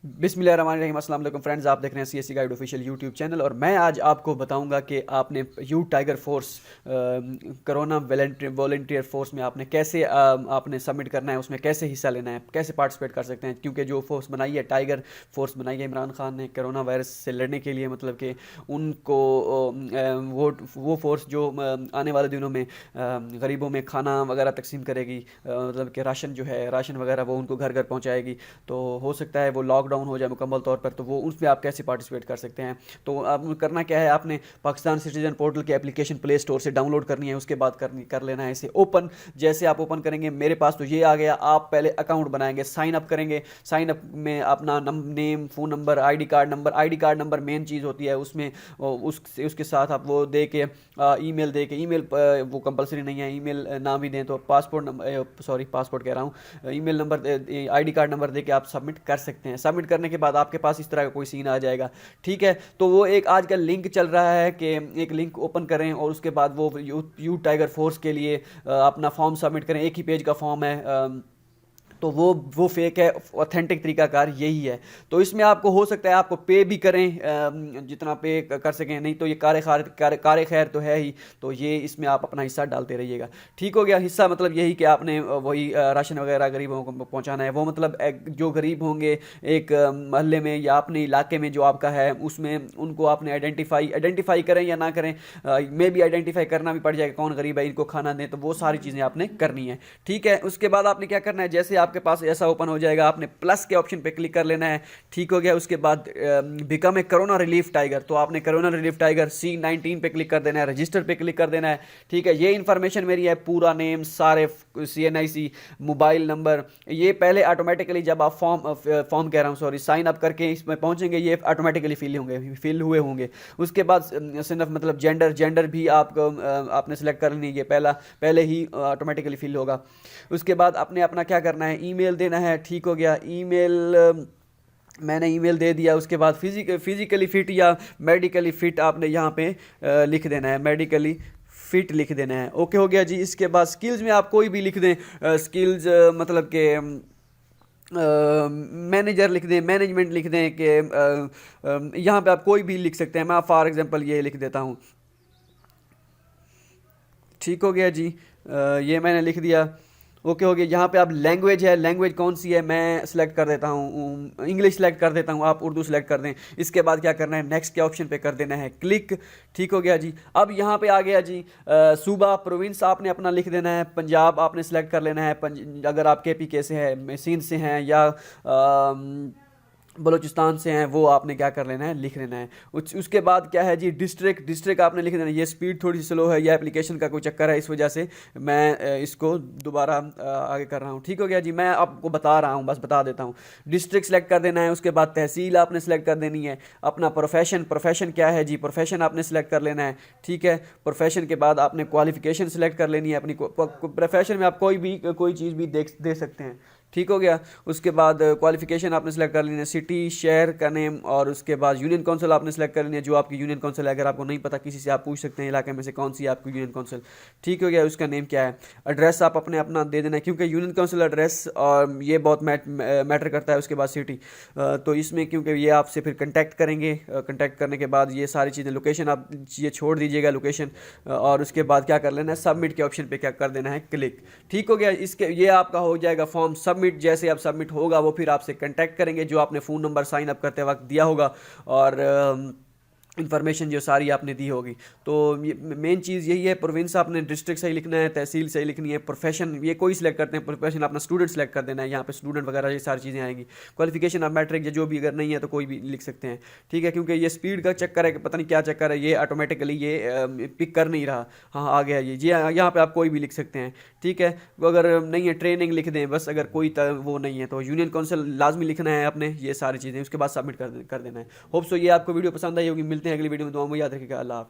बिस्मिल्लाहिर्रहमानिर्रहीम। अस्सलाम वालेकुम फ्रेंड्स, आप देख रहे हैं CSC guide official YouTube channel और मैं आज आपको बताऊंगा कि आपने you tiger force corona volunteer force में आपने कैसे आपने सबमिट करना है, उसमें कैसे हिस्सा लेना है, कैसे पार्टिसिपेट कर सकते हैं। क्योंकि जो फोर्स बनाई है, टाइगर फोर्स बनाई है इमरान खान ने कोरोना वायरस से लड़ने के लिए, मतलब कि उनको वो फोर्स जो आने वाले दिनों में गरीबों में खाना वगैरह तकसीम करेगी, मतलब कि राशन जो है, राशन वगैरह वो उनको घर घर पहुँचाएगी। तो हो सकता है वो लॉकडाउन हो जाए मुकम्मल तौर पर, तो वो उसमें आप कैसे पार्टिसिपेट कर सकते हैं। तो आप करना क्या है, आपने पाकिस्तान सिटीजन पोर्टल की एप्लीकेशन प्ले स्टोर से डाउनलोड करनी है। उसके बाद कर लेना है इसे ओपन। जैसे आप ओपन करेंगे, मेरे पास तो ये आ गया। आप पहले अकाउंट बनाएंगे, साइन अप करेंगे। साइन अप में अपना name, phone number, ID card number main चीज़ होती है उसमें। उसके साथ आप वो दे के ईमेल दे के, ईमेल वो कंपलसरी नहीं है, ईमेल ना भी दें तो पासपोर्ट नंबर, सॉरी पासपोर्ट कह रहा हूँ, email number, ID card number दे के आप सबमिट कर सकते हैं। सबमिट करने के बाद आपके पास इस तरह का कोई सीन आ जाएगा। ठीक है, तो वो एक आजकल लिंक चल रहा है कि एक लिंक ओपन करें और उसके बाद वो यू टाइगर फोर्स के लिए अपना फॉर्म सबमिट करें। एक ही पेज का फॉर्म है, तो वो फेक है। ऑथेंटिक तरीकाकार यही है। तो इसमें आपको हो सकता है आपको पे भी करें, जितना पे कर सकें, नहीं तो ये कार खैर तो है ही। तो ये इसमें आप अपना हिस्सा डालते रहिएगा। ठीक हो गया। हिस्सा मतलब यही कि आपने वही राशन वगैरह गरीबों को पहुंचाना है। वो मतलब जो गरीब होंगे एक मोहल्ले में या अपने इलाके में जो आपका है, उसमें उनको आपने आइडेंटिफाई करें या ना करें, मे भी आइडेंटिफाई करना भी पड़ जाएगा, कौन गरीब है इनको खाना दें। तो वो सारी चीज़ें आपने करनी है। ठीक है, उसके बाद आपने क्या करना है, जैसे आपके पास ऐसा ओपन हो जाएगा, आपने प्लस के ऑप्शन पे क्लिक कर लेना है। ठीक हो गया। उसके बाद become a corona relief tiger, तो आपने कोरोना रिलीफ टाइगर C19 पे क्लिक कर देना है, रजिस्टर पे क्लिक कर देना है। ठीक है, ये इंफॉर्मेशन मेरी है, पूरा नेम, सारे CNIC, मोबाइल नंबर। ये पहले ऑटोमेटिकली जब आप फॉर्म कह रहा हूँ, सॉरी, साइन अप करके इसमें पहुंचेंगे, ये ऑटोमेटिकली फिल हुए होंगे। उसके बाद सिर्फ मतलब जेंडर भी आपने सेलेक्ट कर लेनी है, ये पहले ही ऑटोमेटिकली फिल होगा। उसके बाद अपने अपना क्या करना है, ईमेल देना है। ठीक हो गया। ईमेल मैंने ईमेल दे दिया। उसके बाद फिजिकली फिट या मेडिकली फिट आपने यहाँ पे लिख देना है, मेडिकली फिट लिख देना है। ओके हो गया जी। इसके बाद स्किल्स में आप कोई भी लिख दें, स्किल्स मतलब के मैनेजर लिख दें, मैनेजमेंट लिख दें कि यहाँ पे आप कोई भी लिख सकते हैं। मैं फॉर एग्जांपल ये लिख देता हूँ। ठीक हो गया जी। ये मैंने लिख दिया। ओके हो गया। यहाँ पे आप लैंग्वेज है, लैंग्वेज कौन सी है मैं सेलेक्ट कर देता हूँ, इंग्लिश सेलेक्ट कर देता हूँ, आप उर्दू सेलेक्ट कर दें। इसके बाद क्या करना है, नेक्स्ट के ऑप्शन पे कर देना है क्लिक। ठीक हो गया जी। अब यहाँ पे आ गया जी, सूबा प्रोविंस आपने अपना लिख देना है। पंजाब आपने सेलेक्ट कर लेना है, अगर आप KPK से है, सिंध से हैं या बलूचिस्तान से हैं, वो आपने क्या कर लेना है, लिख लेना है। उसके बाद क्या है जी, डिस्ट्रिक्ट आपने लिख देना है। ये स्पीड थोड़ी सी स्लो है, ये एप्लीकेशन का कोई चक्कर है, इस वजह से मैं इसको दोबारा आगे कर रहा हूँ। ठीक हो गया जी। मैं आपको बता रहा हूँ, बस बता देता हूँ। डिस्ट्रिक्ट सेलेक्ट कर देना है। उसके बाद तहसील आपने सेलेक्ट कर देनी है। अपना प्रोफेशन क्या है जी, प्रोफेशन आपने सेलेक्ट कर लेना है। ठीक है, प्रोफेशन के बाद आपने क्वालिफिकेशन सेलेक्ट कर लेनी है। अपनी प्रोफेशन में आप कोई चीज़ भी दे सकते हैं। ठीक हो गया। उसके बाद क्वालिफिकेशन आपने सेलेक्ट कर लेनी है, सिटी, शहर का नेम, और उसके बाद यूनियन काउंसिल आपने सेलेक्ट कर लेनी है, जो आपकी यूनियन काउंसिल है। अगर आपको नहीं पता, किसी से आप पूछ सकते हैं इलाके में से कौन सी है आपकी यूनियन काउंसिल। ठीक हो गया। उसका नेम क्या है। एड्रेस आप अपना दे देना है, क्योंकि यूनियन काउंसिल एड्रेस और ये बहुत मैटर करता है। उसके बाद सिटी, तो इसमें क्योंकि ये आपसे फिर कंटेक्ट करेंगे, कंटेक्ट करने के बाद ये सारी चीज़ें, लोकेशन आप ये छोड़ दीजिएगा लोकेशन, और उसके बाद क्या कर लेना है, सबमिट के ऑप्शन पर क्या कर देना है, क्लिक। ठीक हो गया। ये आपका हो जाएगा फॉर्म सबमिट। जैसे आप सबमिट होगा, वो फिर आपसे कांटेक्ट करेंगे, जो आपने फ़ोन नंबर साइन अप करते वक्त दिया होगा और इन्फॉर्मेशन जो सारी आपने दी होगी। तो मेन चीज़ यही है, प्रोविंस आपने डिस्ट्रिक्ट सही लिखना है, तहसील सही लिखनी है, प्रोफेशन ये कोई सिलेक्ट करते हैं, प्रोफेशन अपना स्टूडेंट सेलेक्ट कर देना है। यहाँ पे स्टूडेंट वगैरह ये सारी चीज़ें आएंगी। क्वालिफिकेशन आप मैट्रिक या जो भी अगर नहीं है तो कोई भी लिख सकते हैं। ठीक है, क्योंकि ये स्पीड का चक्कर है कि पता नहीं क्या चक्कर है, ये ऑटोमेटिकली ये पिक कर नहीं रहा। हाँ, आ गया ये जी। यहाँ पर आप कोई भी लिख सकते हैं। ठीक है, वो अगर नहीं है ट्रेनिंग लिख दें बस, अगर कोई वो नहीं है तो यूनियन काउंसिल लाजमी लिखना है आपने, ये सारी चीज़ें। उसके बाद सबमिट कर देना है। होप सो ये आपको वीडियो पसंद आई होगी। मिलते हैं अगली वीडियो में। दुआ में याद रखिएगा। अल्लाह हाफ़िज़।